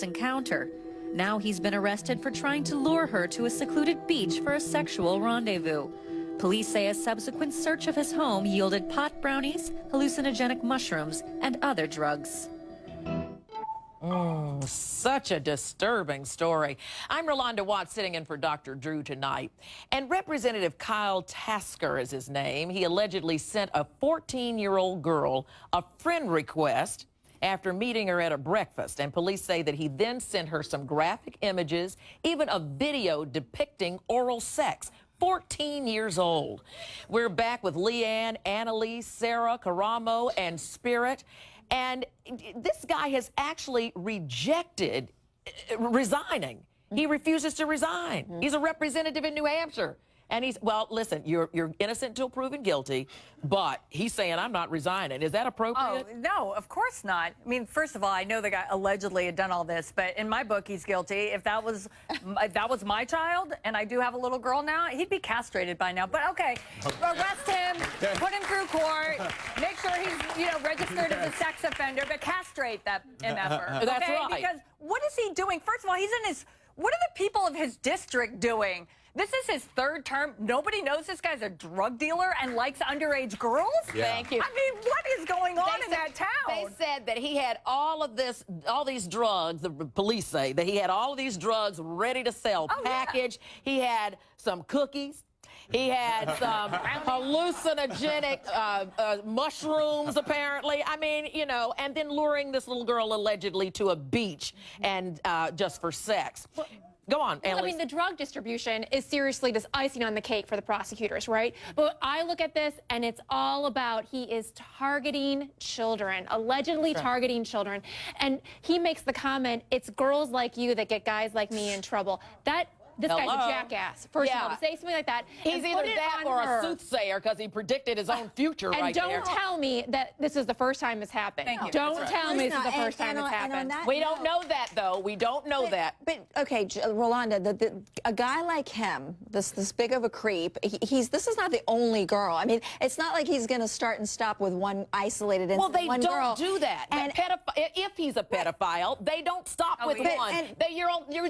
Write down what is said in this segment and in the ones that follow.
suspect's encounter. Now he's been arrested for trying to lure her to a secluded beach for a sexual rendezvous. Police say a subsequent search of his home yielded pot brownies, hallucinogenic mushrooms, and other drugs. Such a disturbing story. I'm Rolanda Watts, sitting in for Dr. Drew tonight. And Representative Kyle Tasker is his name. He allegedly sent a 14-year-old girl a friend request after meeting her at a breakfast. And police say that he then sent her some graphic images, even a video depicting oral sex. 14 years old. We're back with Leanne, Annalise, Sarah, Karamo, and Spirit. And this guy has actually rejected resigning. He refuses to resign. He's a representative in New Hampshire. And he's, well, listen, you're innocent until proven guilty, but he's saying, I'm not resigning. Is that appropriate? Oh, no, of course not. I mean, first of all, I know the guy allegedly had done all this, but in my book, he's guilty. If that was my child, and I do have a little girl now, he'd be castrated by now. But okay, arrest him, put him through court, make sure he's, registered as a sex offender, but castrate that MFer. That's okay? right. Because what is he doing? First of all, he's in his, what are the people of his district doing? This is his third term. Nobody knows this guy's a drug dealer and likes underage girls? Yeah. Thank you. I mean, what is going on in that town? They said that he had all these drugs, the police say, that he had all of these drugs ready to sell, packaged. Yeah. He had some cookies. He had some hallucinogenic mushrooms, apparently. I mean, and then luring this little girl allegedly to a beach and just for sex. Go on, Annalise. I mean, the drug distribution is seriously just icing on the cake for the prosecutors, right? But I look at this, and it's all about he is targeting children, allegedly targeting children. And he makes the comment, it's girls like you that get guys like me in trouble. This guy's a jackass, first of all, to say something like that. He's either that or a soothsayer because he predicted his own future right there. And don't tell me that this is the first time it's happened. Thank you. Don't tell me this is the first time it's happened. We don't know that, though. We don't know that. But, okay, Rolanda, a guy like him, this big of a creep, this is not the only girl. I mean, it's not like he's going to start and stop with one isolated incident, well, they don't do that. And if he's a pedophile, they don't stop with one.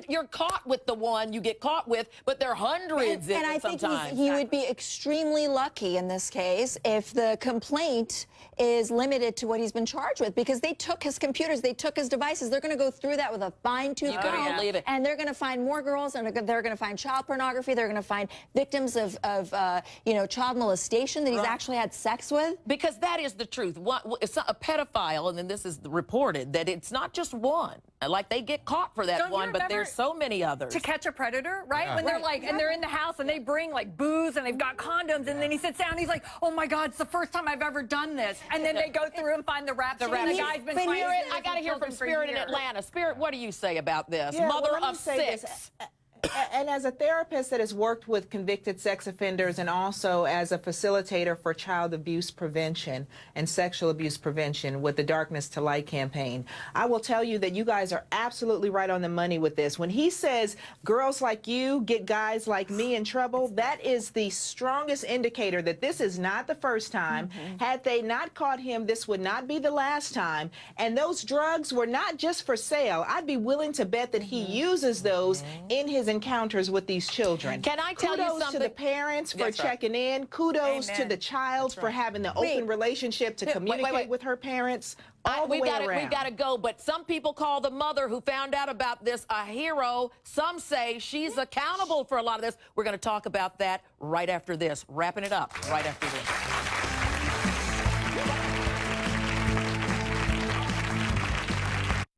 You're caught with the one you get caught with, but there are hundreds and I think he would be extremely lucky in this case if the complaint is limited to what he's been charged with, because they took his computers, they took his devices. They're going to go through that with a fine-tooth comb, believe it. And they're going to find more girls, and they're going to find child pornography. They're going to find victims of child molestation that he's actually had sex with. Because that is the truth. It's a pedophile, and then this is reported that it's not just one. Like, they get caught for that one, but there's so many others. To Catch a Predator, right? Yeah. When they're like, and they're in the house and they bring like booze and they've got condoms, and then he sits down and he's like, oh my God, it's the first time I've ever done this. And then they go through and find the rap sheet. The guy's been Spirit, I got to hear from Spirit in Atlanta. Spirit, what do you say about this? Mother of six. And as a therapist that has worked with convicted sex offenders and also as a facilitator for child abuse prevention and sexual abuse prevention with the Darkness to Light campaign, I will tell you that you guys are absolutely right on the money with this. When he says girls like you get guys like me in trouble, that is the strongest indicator that this is not the first time. Had they not caught him, this would not be the last time. And those drugs were not just for sale. I'd be willing to bet that he uses those in his encounters with these children. Can I tell you something? Kudos to the parents for checking in. Kudos to the child for having the open relationship to communicate with her parents. We've got to go, but some people call the mother who found out about this a hero. Some say she's accountable for a lot of this. We're going to talk about that right after this. Wrapping it up right after this.